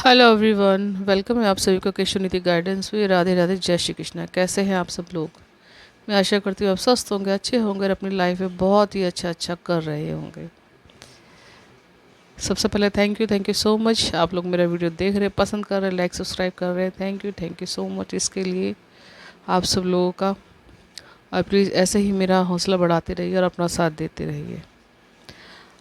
Hello everyone, welcome है आप सभी को केशवनीति गाइडेंस में। राधे राधे, जय श्री कृष्णा। कैसे हैं आप सब लोग? मैं आशा करती हूँ आप स्वस्थ होंगे, अच्छे होंगे और अपनी लाइफ में बहुत ही अच्छा कर रहे होंगे। सबसे पहले थैंक यू सो मच। आप लोग मेरा वीडियो देख रहे हैं, पसंद कर रहे हैं, लाइक सब्सक्राइब कर रहे हैं। थैंक यू सो मच इसके लिए आप सब लोगों का। और प्लीज़ ऐसे ही मेरा हौसला बढ़ाते रहिए और अपना साथ देते रहिए।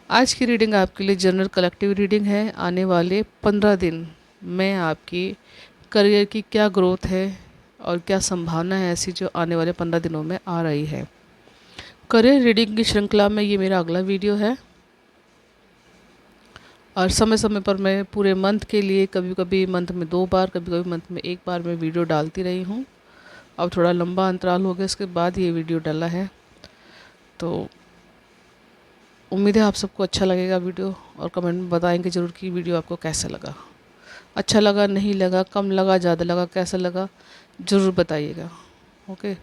आज की रीडिंग आपके लिए जनरल कलेक्टिव रीडिंग है। आने वाले 15 दिन में आपकी करियर की क्या ग्रोथ है और क्या संभावना है ऐसी जो आने वाले 15 दिनों में आ रही है। करियर रीडिंग की श्रृंखला में ये मेरा अगला वीडियो है और समय समय पर मैं पूरे मंथ के लिए कभी कभी मंथ में 2 बार, कभी कभी मंथ में 1 बार मैं वीडियो डालती रही हूँ। अब थोड़ा लंबा अंतराल हो गया, इसके बाद ये वीडियो डाला है। तो उम्मीद है आप सबको अच्छा लगेगा वीडियो, और कमेंट में बताएंगे ज़रूर कि वीडियो आपको कैसा लगा। अच्छा लगा, नहीं लगा, कम लगा, ज़्यादा लगा, कैसा लगा, ज़रूर बताइएगा। ओके।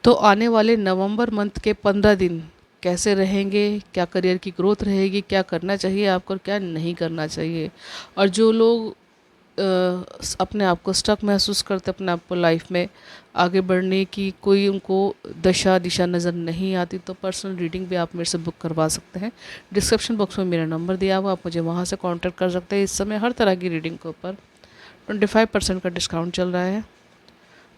तो आने वाले नवंबर मंथ के 15 दिन कैसे रहेंगे, क्या करियर की ग्रोथ रहेगी, क्या करना चाहिए आपको और क्या नहीं करना चाहिए। और जो लोग अपने आप को स्टक महसूस करते, अपने आप को लाइफ में आगे बढ़ने की कोई उनको दशा दिशा नज़र नहीं आती, तो पर्सनल रीडिंग भी आप मेरे से बुक करवा सकते हैं। डिस्क्रिप्शन बॉक्स में मेरा नंबर दिया हुआ, आप मुझे वहाँ से कांटेक्ट कर सकते हैं। इस समय हर तरह की रीडिंग के ऊपर 25% का डिस्काउंट चल रहा है,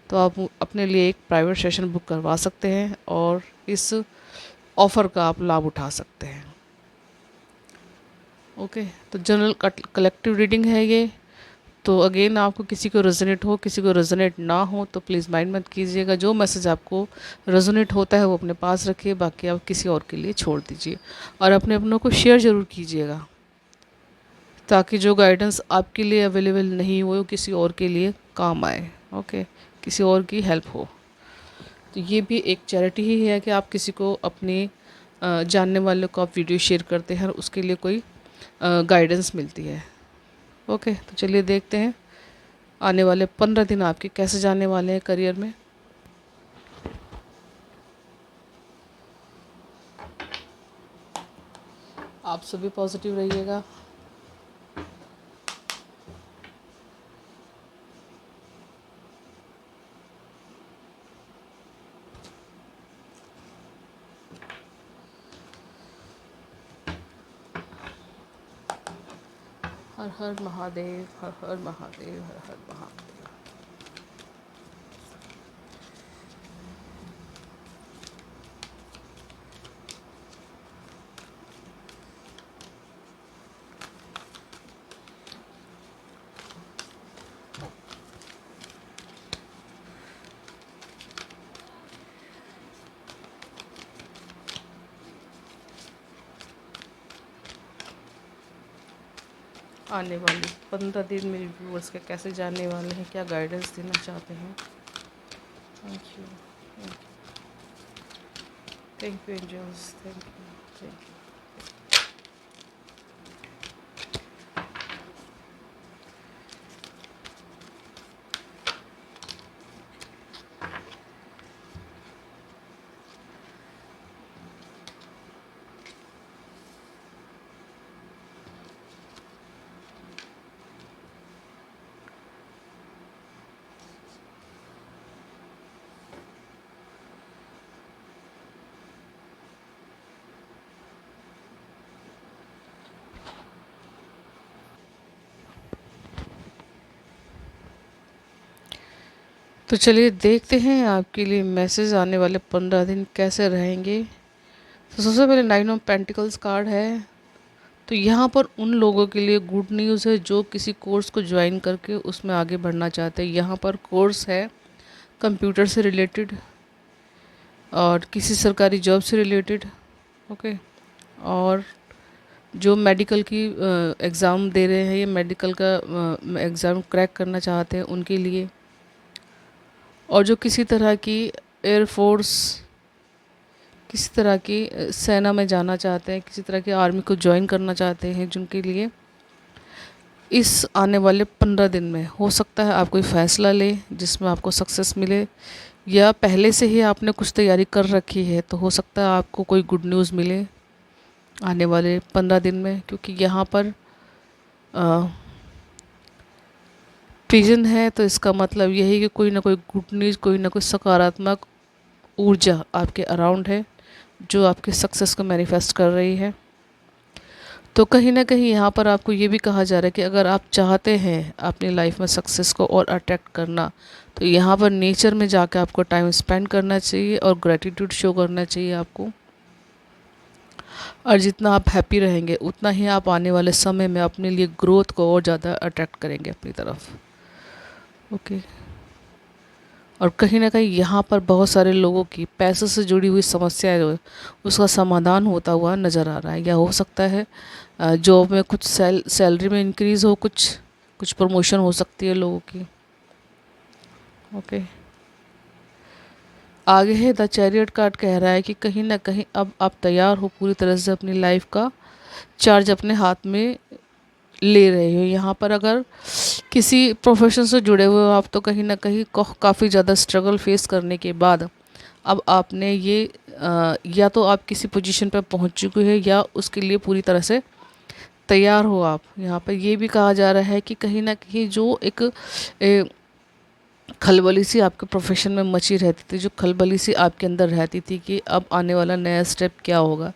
तो आप अपने लिए एक प्राइवेट सेशन बुक करवा सकते हैं और इस ऑफ़र का आप लाभ उठा सकते हैं। ओके। तो जनरल कलेक्टिव रीडिंग है ये। तो अगेन, आपको किसी को रेजोनेट हो, किसी को रेजोनेट ना हो, तो प्लीज़ माइंड मत कीजिएगा। जो मैसेज आपको रेजोनेट होता है वो अपने पास रखिए, बाकी आप किसी और के लिए छोड़ दीजिए। और अपने अपनों को शेयर ज़रूर कीजिएगा, ताकि जो गाइडेंस आपके लिए अवेलेबल नहीं हो वो किसी और के लिए काम आए। ओके, किसी और की हेल्प हो। तो ये भी एक चैरिटी ही है कि आप किसी को अपने जानने वाले को आप वीडियो शेयर करते हैं और उसके लिए कोई गाइडेंस मिलती है। ओके, तो चलिए देखते हैं आने वाले 15 दिन आपके कैसे जाने वाले हैं करियर में। आप सभी पॉजिटिव रहिएगा। हर हर महादेव, हर हर महादेव, हर हर महादेव। आने वाले 15 दिन मेरे व्यूअर्स के कैसे जानने वाले हैं, क्या गाइडेंस देना चाहते हैं। Thank you, thank you angels, thank you. तो चलिए देखते हैं आपके लिए मैसेज आने वाले 15 दिन कैसे रहेंगे। तो सबसे पहले 9 ऑफ पेंटिकल्स कार्ड है। तो यहाँ पर उन लोगों के लिए गुड न्यूज़ है जो किसी कोर्स को ज्वाइन करके उसमें आगे बढ़ना चाहते हैं। यहाँ पर कोर्स है कंप्यूटर से रिलेटेड और किसी सरकारी जॉब से रिलेटेड। ओके। और जो मेडिकल की एग्ज़ाम दे रहे हैं, ये मेडिकल का एग्ज़ाम क्रैक करना चाहते हैं उनके लिए। और जो किसी तरह की एयरफोर्स, किसी तरह की सेना में जाना चाहते हैं, किसी तरह की आर्मी को ज्वाइन करना चाहते हैं, जिनके लिए इस आने वाले 15 दिन में हो सकता है आप कोई फ़ैसला लें जिसमें आपको सक्सेस मिले, या पहले से ही आपने कुछ तैयारी कर रखी है तो हो सकता है आपको कोई गुड न्यूज़ मिले। आने वाले 15 दिन में, क्योंकि यहाँ पर पिजन है तो इसका मतलब यही कि कोई ना कोई गुड न्यूज़, कोई ना कोई सकारात्मक ऊर्जा आपके अराउंड है जो आपके सक्सेस को मैनिफेस्ट कर रही है। तो कहीं ना कहीं यहाँ पर आपको ये भी कहा जा रहा है कि अगर आप चाहते हैं अपनी लाइफ में सक्सेस को और अट्रैक्ट करना, तो यहाँ पर नेचर में जाकर आपको टाइम स्पेंड करना चाहिए और ग्रेटिट्यूड शो करना चाहिए आपको। और जितना आप हैप्पी रहेंगे उतना ही आप आने वाले समय में अपने लिए ग्रोथ को और ज़्यादा अट्रैक्ट करेंगे अपनी तरफ। ओके। और कहीं ना कहीं यहाँ पर बहुत सारे लोगों की पैसे से जुड़ी हुई समस्याएं जो है उसका समाधान होता हुआ नज़र आ रहा है, या हो सकता है जॉब में कुछ सैलरी में इंक्रीज़ हो, कुछ कुछ प्रमोशन हो सकती है लोगों की। ओके। आगे है द चैरियट कार्ड कह रहा है कि कहीं ना कहीं अब आप तैयार हो पूरी तरह से अपनी लाइफ का चार्ज अपने हाथ में ले रहे हो। यहाँ पर अगर किसी प्रोफेशन से जुड़े हुए हो आप, तो कहीं ना कहीं काफ़ी ज़्यादा स्ट्रगल फेस करने के बाद अब आपने ये या तो आप किसी पोजीशन पर पहुँच चुके हैं या उसके लिए पूरी तरह से तैयार हो आप। यहाँ पर ये भी कहा जा रहा है कि कहीं ना कहीं जो एक खलबली सी आपके प्रोफेशन में मची रहती थी, जो खलबली सी आपके अंदर रहती थी कि अब आने वाला नया स्टेप क्या होगा,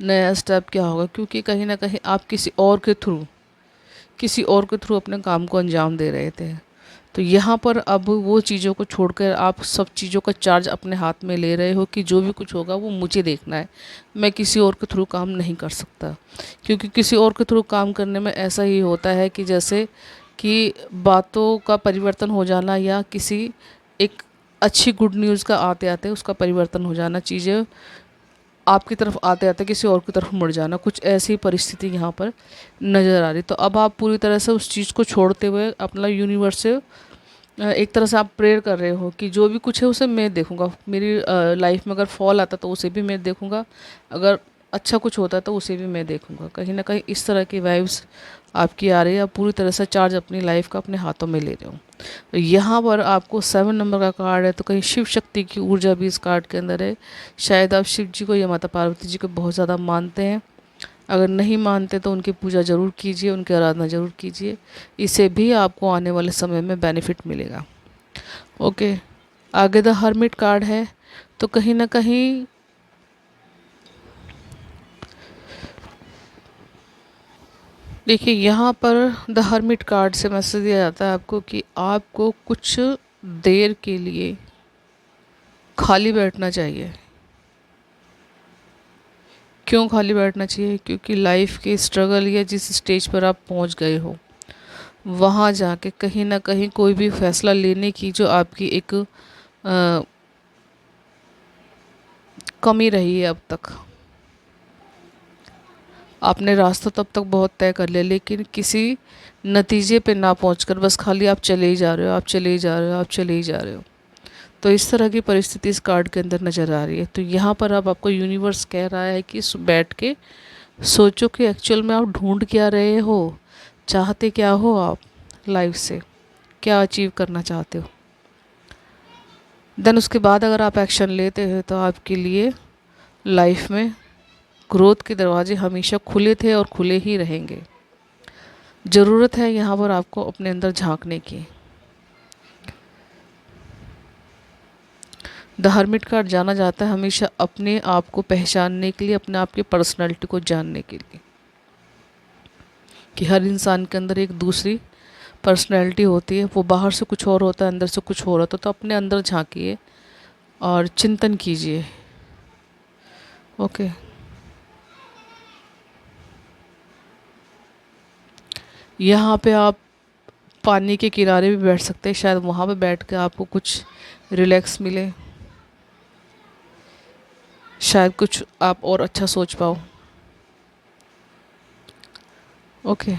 नया स्टेप क्या होगा, क्योंकि कहीं ना कहीं आप किसी और के थ्रू अपने काम को अंजाम दे रहे थे। तो यहाँ पर अब वो चीज़ों को छोड़कर आप सब चीज़ों का चार्ज अपने हाथ में ले रहे हो कि जो भी कुछ होगा वो मुझे देखना है, मैं किसी और के थ्रू काम नहीं कर सकता। क्योंकि किसी और के थ्रू काम करने में ऐसा ही होता है कि जैसे कि बातों का परिवर्तन हो जाना, या किसी एक अच्छी गुड न्यूज़ का आते आते उसका परिवर्तन हो जाना, चीज़ें आपकी तरफ आते आते किसी और की तरफ मुड़ जाना, कुछ ऐसी परिस्थिति यहाँ पर नज़र आ रही। तो अब आप पूरी तरह से उस चीज़ को छोड़ते हुए अपना यूनिवर्स से एक तरह से आप प्रेयर कर रहे हो कि जो भी कुछ है उसे मैं देखूँगा, मेरी लाइफ में अगर फॉल आता तो उसे भी मैं देखूँगा, अगर अच्छा कुछ होता है तो उसे भी मैं देखूँगा। कहीं ना कहीं इस तरह की वाइब्स आपकी आ रही है, आप पूरी तरह से चार्ज अपनी लाइफ का अपने हाथों में ले रहे हो। तो यहाँ पर आपको 7 नंबर का कार्ड है, तो कहीं शिव शक्ति की ऊर्जा भी इस कार्ड के अंदर है। शायद आप शिव जी को या माता पार्वती जी को बहुत ज़्यादा मानते हैं। अगर नहीं मानते तो उनकी पूजा ज़रूर कीजिए, उनकी आराधना ज़रूर कीजिए, इससे भी आपको आने वाले समय में बेनिफिट मिलेगा। ओके। आगे द हर्मिट कार्ड है, तो कहीं ना कहीं देखिए यहाँ पर द हर्मिट कार्ड से मैसेज दिया जाता है आपको कि आपको कुछ देर के लिए खाली बैठना चाहिए। क्यों खाली बैठना चाहिए? क्योंकि लाइफ के स्ट्रगल या जिस स्टेज पर आप पहुंच गए हो वहाँ जाके कहीं ना कहीं कोई भी फैसला लेने की जो आपकी एक कमी रही है अब तक, आपने रास्ता तब तक बहुत तय कर लिया लेकिन किसी नतीजे पे ना पहुंचकर बस खाली आप चले ही जा रहे हो, आप चले ही जा रहे हो, आप चले ही जा रहे हो। तो इस तरह की परिस्थिति इस कार्ड के अंदर नज़र आ रही है। तो यहाँ पर अब आपको यूनिवर्स कह रहा है कि बैठ के सोचो कि एक्चुअल में आप ढूंढ क्या रहे हो, चाहते क्या हो, आप लाइफ से क्या अचीव करना चाहते हो। देन उसके बाद अगर आप एक्शन लेते हो तो आपके लिए लाइफ में ग्रोथ के दरवाजे हमेशा खुले थे और खुले ही रहेंगे। ज़रूरत है यहाँ पर आपको अपने अंदर झांकने की। द हर्मिट कार्ड जाना जाता है हमेशा अपने आप को पहचानने के लिए, अपने आप की पर्सनैलिटी को जानने के लिए, कि हर इंसान के अंदर एक दूसरी पर्सनैलिटी होती है, वो बाहर से कुछ और होता है, अंदर से कुछ और होता है। तो अपने अंदर झांकिए और चिंतन कीजिए। ओके। यहाँ पे आप पानी के किनारे भी बैठ सकते हैं, शायद वहाँ पे बैठ के आपको कुछ रिलैक्स मिले, शायद कुछ आप और अच्छा सोच पाओ। ओके।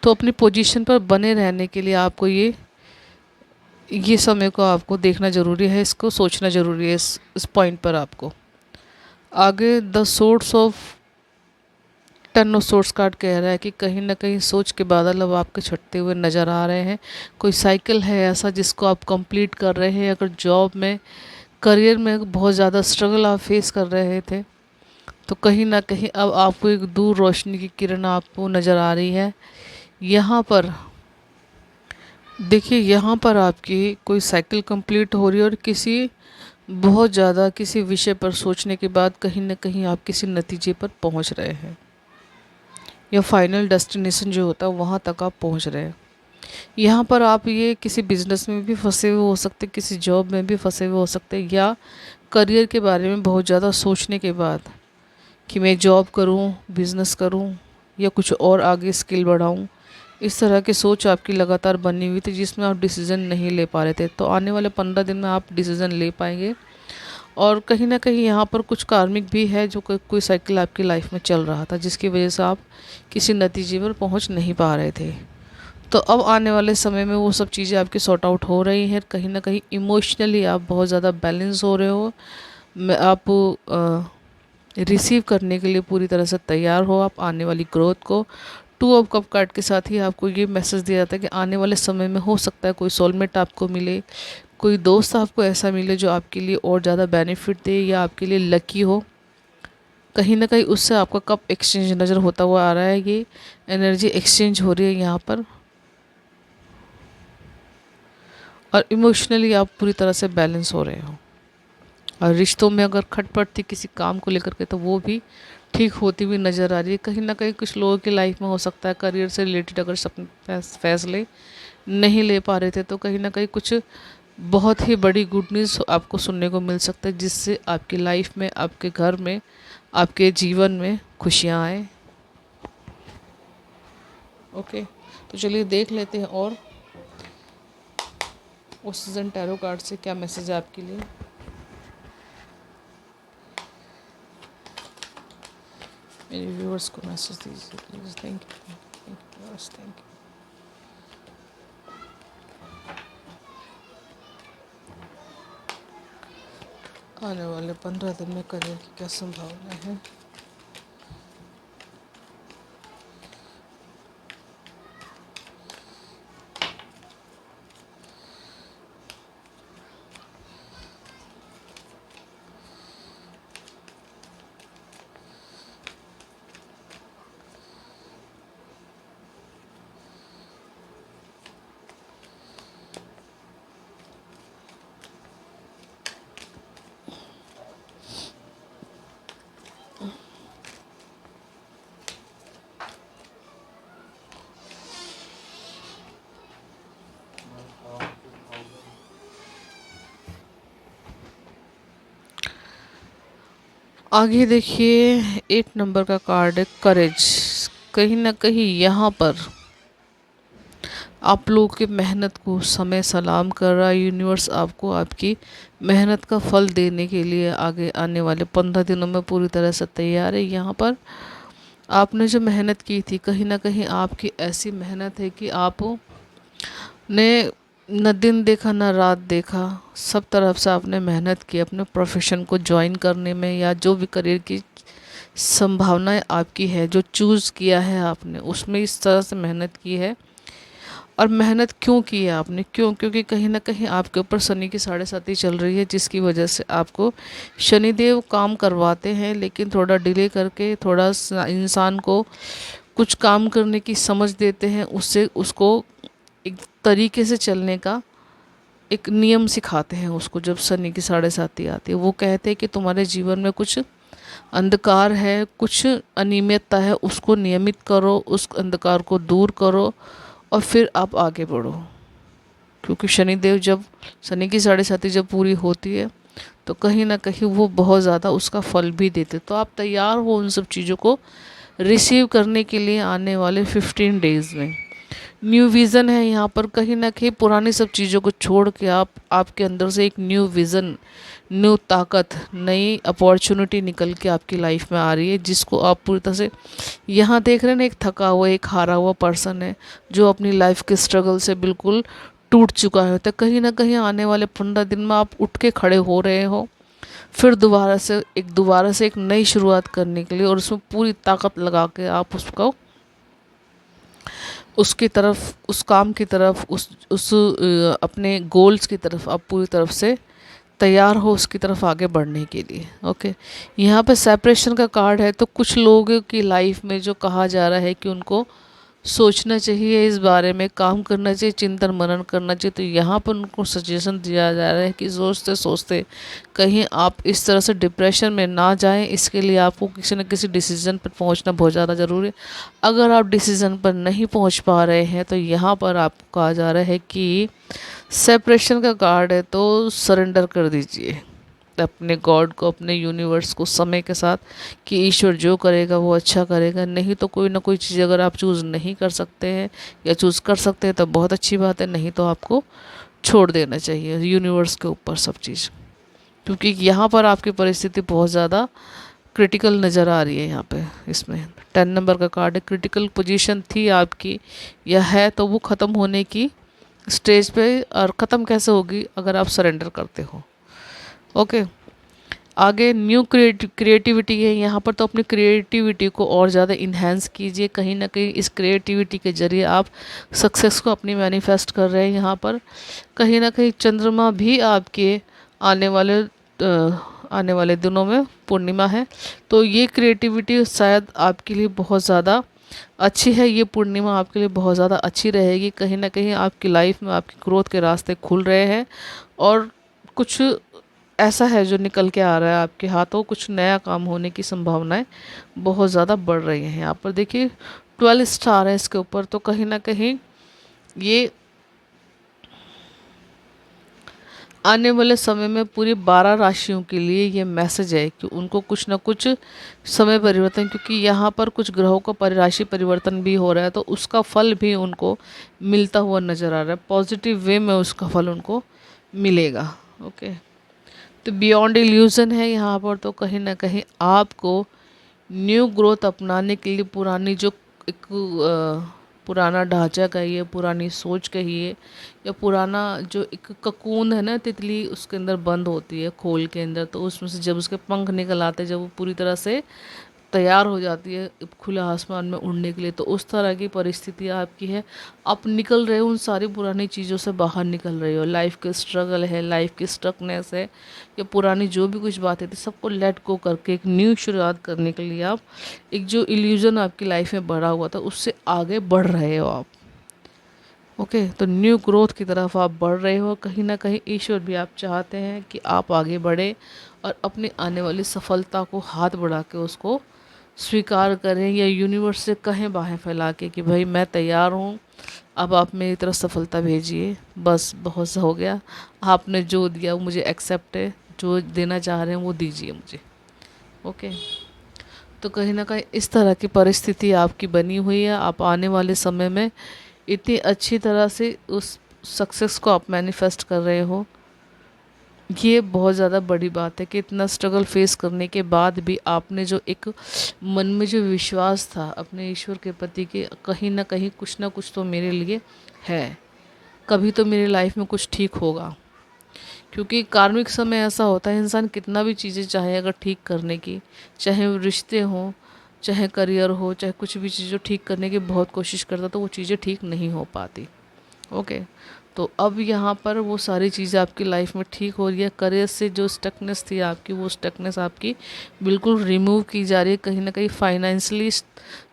तो अपनी पोजीशन पर बने रहने के लिए आपको ये समय को आपको देखना ज़रूरी है, इसको सोचना ज़रूरी है इस पॉइंट पर आपको। आगे the source of 10 of source card कह रहा है कि कहीं ना कहीं सोच के बादल अब आपके छटते हुए नज़र आ रहे हैं। कोई साइकिल है ऐसा जिसको आप कंप्लीट कर रहे हैं। अगर जॉब में, करियर में बहुत ज़्यादा स्ट्रगल आप फेस कर रहे थे तो कहीं ना कहीं अब आपको एक दूर रोशनी की किरण आपको नज़र आ रही है। यहाँ पर देखिए, यहाँ पर आपकी कोई साइकिल कंप्लीट हो रही है और किसी बहुत ज़्यादा किसी विषय पर सोचने के बाद कहीं ना कहीं आप किसी नतीजे पर पहुँच रहे हैं, या फाइनल डेस्टिनेशन जो होता है वहाँ तक आप पहुँच रहे हैं। यहाँ पर आप ये किसी बिजनेस में भी फंसे हुए हो सकते, किसी जॉब में भी फंसे हुए हो सकते, या करियर के बारे में बहुत ज़्यादा सोचने के बाद कि मैं जॉब करूँ, बिज़नेस करूँ, या कुछ और आगे स्किल बढ़ाऊँ, इस तरह की सोच आपकी लगातार बनी हुई थी जिसमें आप डिसीज़न नहीं ले पा रहे थे। तो आने वाले 15 दिन में आप डिसीज़न ले पाएंगे। और कहीं ना कहीं यहाँ पर कुछ कार्मिक भी है, जो कोई साइकिल आपकी लाइफ में चल रहा था जिसकी वजह से आप किसी नतीजे पर पहुँच नहीं पा रहे थे। तो अब आने वाले समय में वो सब चीज़ें आपकी सॉर्ट आउट हो रही हैं। कहीं ना कहीं इमोशनली आप बहुत ज़्यादा बैलेंस हो रहे हो। मैं आप रिसीव करने के लिए पूरी तरह से तैयार हो आप आने वाली ग्रोथ को। 2 ऑफ कप कार्ड के साथ ही आपको ये मैसेज दिया जाता है कि आने वाले समय में हो सकता है कोई सोलमेट आपको मिले, कोई दोस्त आपको ऐसा मिले जो आपके लिए और ज़्यादा बेनिफिट दे या आपके लिए लकी हो। कहीं ना कहीं उससे आपका कप एक्सचेंज नज़र होता हुआ आ रहा है। ये एनर्जी एक्सचेंज हो रही है यहाँ पर, और इमोशनली आप पूरी तरह से बैलेंस हो रहे हो। और रिश्तों में अगर खटपट थी किसी काम को लेकर के, तो वो भी ठीक होती हुई नज़र आ रही है। कहीं ना कहीं कुछ लोगों की लाइफ में हो सकता है करियर से रिलेटेड अगर सब फैसले नहीं ले पा रहे थे, तो कहीं ना कहीं कुछ बहुत ही बड़ी गुड न्यूज़ आपको सुनने को मिल सकता है, जिससे आपकी लाइफ में, आपके घर में, आपके जीवन में खुशियाँ आए। ओके, तो चलिए देख लेते हैं और उस सीजन टैरो कार्ड से क्या मैसेज है आपके लिए। मेरे व्यूअर्स को मैसेज दीजिए please. Thank you, thank you. आने वाले 15 दिन में करियर की क्या संभावना है। आगे देखिए, 8 नंबर का कार्ड है करेज। कहीं ना कहीं यहाँ पर आप लोगों की मेहनत को समय सलाम कर रहा है। यूनिवर्स आपको आपकी मेहनत का फल देने के लिए आगे आने वाले 15 दिनों में पूरी तरह से तैयार है। यहाँ पर आपने जो मेहनत की थी, कहीं ना कहीं आपकी ऐसी मेहनत है कि आपने न दिन देखा न रात देखा, सब तरफ से आपने मेहनत की अपने प्रोफेशन को ज्वाइन करने में, या जो भी करियर की संभावनाएं आपकी है, जो चूज़ किया है आपने, उसमें इस तरह से मेहनत की है। और मेहनत क्यों की है आपने, क्योंकि कहीं ना कहीं आपके ऊपर शनि की 7.5 चल रही है, जिसकी वजह से आपको शनिदेव काम करवाते हैं, लेकिन थोड़ा डिले करके, थोड़ा इंसान को कुछ काम करने की समझ देते हैं, उससे उसको एक तरीके से चलने का एक नियम सिखाते हैं उसको। जब शनि की 7.5 आती है, वो कहते हैं कि तुम्हारे जीवन में कुछ अंधकार है, कुछ अनियमितता है, उसको नियमित करो, उस अंधकार को दूर करो और फिर आप आगे बढ़ो। क्योंकि शनिदेव जब शनि की 7.5 जब पूरी होती है, तो कहीं ना कहीं वो बहुत ज़्यादा उसका फल भी देते। तो आप तैयार हो उन सब चीज़ों को रिसीव करने के लिए आने वाले 15 डेज़ में। न्यू विज़न है यहाँ पर, कहीं ना कहीं पुरानी सब चीज़ों को छोड़ के आपके अंदर से एक न्यू विज़न, न्यू ताकत, नई अपॉर्चुनिटी निकल के आपकी लाइफ में आ रही है, जिसको आप पूरी तरह से यहाँ देख रहे हैं ना। एक थका हुआ, एक हारा हुआ पर्सन है जो अपनी लाइफ के स्ट्रगल से बिल्कुल टूट चुका है। तो कहीं ना कहीं आने वाले 15 दिन में आप उठ के खड़े हो रहे हो, फिर दोबारा से एक नई शुरुआत करने के लिए, और उसमें पूरी ताकत लगा के आप उसको उसकी तरफ, उस काम की तरफ, उस अपने गोल्स की तरफ आप पूरी तरफ से तैयार हो उसकी तरफ आगे बढ़ने के लिए। ओके, यहाँ पे सेपरेशन का कार्ड है, तो कुछ लोगों की लाइफ में जो कहा जा रहा है कि उनको सोचना चाहिए, इस बारे में काम करना चाहिए, चिंतन मनन करना चाहिए, तो यहाँ पर उनको सजेशन दिया जा रहा है कि सोचते सोचते कहीं आप इस तरह से डिप्रेशन में ना जाएं। इसके लिए आपको किसी न किसी डिसीज़न पर पहुँचना बहुत ज़्यादा ज़रूरी है। अगर आप डिसीज़न पर नहीं पहुँच पा रहे हैं तो यहाँ पर आपको कहा जा रहा है कि सेपरेशन का कार्ड है, तो सरेंडर कर दीजिए अपने गॉड को, अपने यूनिवर्स को समय के साथ, कि ईश्वर जो करेगा वो अच्छा करेगा। नहीं तो कोई ना कोई चीज़ अगर आप चूज़ नहीं कर सकते हैं या चूज़ कर सकते हैं तो बहुत अच्छी बात है, नहीं तो आपको छोड़ देना चाहिए यूनिवर्स के ऊपर सब चीज़। क्योंकि यहाँ पर आपकी परिस्थिति बहुत ज़्यादा क्रिटिकल नज़र आ रही है। यहाँ पे इसमें 10 नंबर का कार्ड है, क्रिटिकल पोजीशन थी आपकी या है, तो वो ख़त्म होने की स्टेज पे। और ख़त्म कैसे होगी अगर आप सरेंडर करते हो। ओके, आगे न्यू क्रिएटिविटी है यहाँ पर, तो अपनी क्रिएटिविटी को और ज़्यादा इन्हेंस कीजिए। कहीं ना कहीं इस क्रिएटिविटी के ज़रिए आप सक्सेस को अपनी मैनिफेस्ट कर रहे हैं। यहाँ पर कहीं ना कहीं चंद्रमा भी आपके आने वाले आने वाले दिनों में पूर्णिमा है, तो ये क्रिएटिविटी शायद आपके लिए बहुत ज़्यादा अच्छी है। ये पूर्णिमा आपके लिए बहुत ज़्यादा अच्छी रहेगी। कहीं ना कहीं आपकी लाइफ में आपकी ग्रोथ के रास्ते खुल रहे हैं और कुछ ऐसा है जो निकल के आ रहा है आपके हाथों, कुछ नया काम होने की संभावनाएं बहुत ज़्यादा बढ़ रही हैं। यहाँ पर देखिए 12 स्टार है इसके ऊपर, तो कहीं ना कहीं ये आने वाले समय में पूरी 12 राशियों के लिए ये मैसेज है कि उनको कुछ ना कुछ समय परिवर्तन, क्योंकि यहाँ पर कुछ ग्रहों का राशि परिवर्तन भी हो रहा है, तो उसका फल भी उनको मिलता हुआ नज़र आ रहा है। पॉजिटिव वे में उसका फल उनको मिलेगा। ओके, तो बियॉन्ड इल्यूज़न है यहाँ पर, तो कहीं ना कहीं आपको न्यू ग्रोथ अपनाने के लिए पुरानी जो एक पुराना ढांचा कहिए, पुरानी सोच कहिए, या पुराना जो एक ककून है ना तितली उसके अंदर बंद होती है खोल के अंदर, तो उसमें से जब उसके पंख निकल आते हैं, जब वो पूरी तरह से तैयार हो जाती है खुले आसमान में उड़ने के लिए, तो उस तरह की परिस्थिति आपकी है। आप निकल रहे हो, उन सारी पुरानी चीज़ों से बाहर निकल रहे हो। लाइफ के स्ट्रगल है, लाइफ की स्टकनेस है, या पुरानी जो भी कुछ बातें थी सबको लेट गो करके एक न्यू शुरुआत करने के लिए आप एक जो इल्यूज़न आपकी लाइफ में बढ़ा हुआ था उससे आगे बढ़ रहे हो आप। ओके, तो न्यू ग्रोथ की तरफ आप बढ़ रहे हो। कहीं ना कहीं ईश्वर भी आप चाहते हैं कि आप आगे बढ़े और अपनी आने वाली सफलता को हाथ बढ़ा के उसको स्वीकार करें, या यूनिवर्स से कहें बाहें फैला के कि भाई मैं तैयार हूँ, अब आप मेरी तरफ सफलता भेजिए, बस बहुत सा हो गया, आपने जो दिया वो मुझे एक्सेप्ट है, जो देना चाह रहे हैं वो दीजिए मुझे। ओके, तो कहीं ना कहीं इस तरह की परिस्थिति आपकी बनी हुई है। आप आने वाले समय में इतनी अच्छी तरह से उस सक्सेस को आप मैनिफेस्ट कर रहे हो, ये बहुत ज़्यादा बड़ी बात है कि इतना स्ट्रगल फेस करने के बाद भी आपने जो एक मन में जो विश्वास था अपने ईश्वर के प्रति कि कहीं ना कुछ तो मेरे लिए है, कभी तो मेरी लाइफ में कुछ ठीक होगा। क्योंकि कार्मिक समय ऐसा होता है, इंसान कितना भी चीज़ें चाहे अगर ठीक करने की, चाहे वो रिश्ते हों, चाहे करियर हो, चाहे कुछ भी चीज़ों ठीक करने की बहुत कोशिश करता, तो वो चीज़ें ठीक नहीं हो पाती। ओके, तो अब यहाँ पर वो सारी चीज़ें आपकी लाइफ में ठीक हो रही है। करियर से जो स्टकनेस थी आपकी, वो स्टकनेस आपकी बिल्कुल रिमूव की जा रही है। कहीं ना कहीं फाइनेंशियली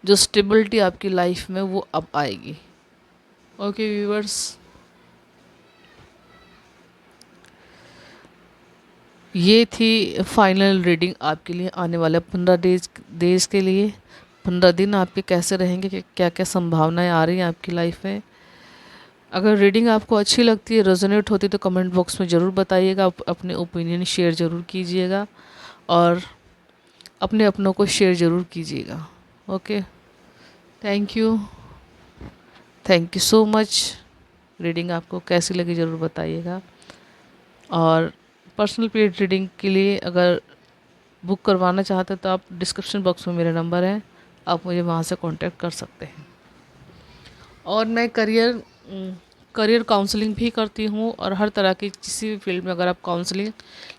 जो स्टेबिलिटी आपकी लाइफ में वो अब आएगी। ओके व्यूअर्स, ये थी फाइनल रीडिंग आपके लिए आने वाले 15 डेज के लिए। 15 दिन आपके कैसे रहेंगे, क्या क्या संभावनाएं आ रही हैं आपकी लाइफ में। अगर रीडिंग आपको अच्छी लगती है, रेजोनेट होती है, तो कमेंट बॉक्स में ज़रूर बताइएगा, अपने ओपिनियन शेयर ज़रूर कीजिएगा और अपने अपनों को शेयर ज़रूर कीजिएगा। Okay, thank you so much. Reading आपको कैसी लगी ज़रूर बताइएगा। और पर्सनल पेड रीडिंग के लिए अगर बुक करवाना चाहते हैं तो आप डिस्क्रिप्शन बॉक्स में मेरा नंबर है, आप मुझे वहाँ से कांटेक्ट कर सकते हैं। और मैं करियर काउंसलिंग भी करती हूँ, और हर तरह की किसी भी फील्ड में अगर आप काउंसलिंग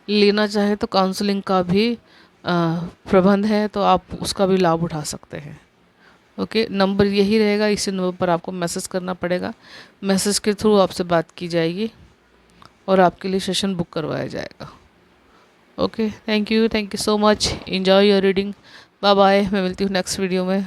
लेना चाहें तो काउंसलिंग का भी प्रबंध है, तो आप उसका भी लाभ उठा सकते हैं। ओके, नंबर यही रहेगा, इसी नंबर पर आपको मैसेज करना पड़ेगा। मैसेज के थ्रू आपसे बात की जाएगी और आपके लिए सेशन बुक करवाया जाएगा। Okay, thank you so much, enjoy your reading. Bye bye, मैं मिलती हूँ नेक्स्ट वीडियो में।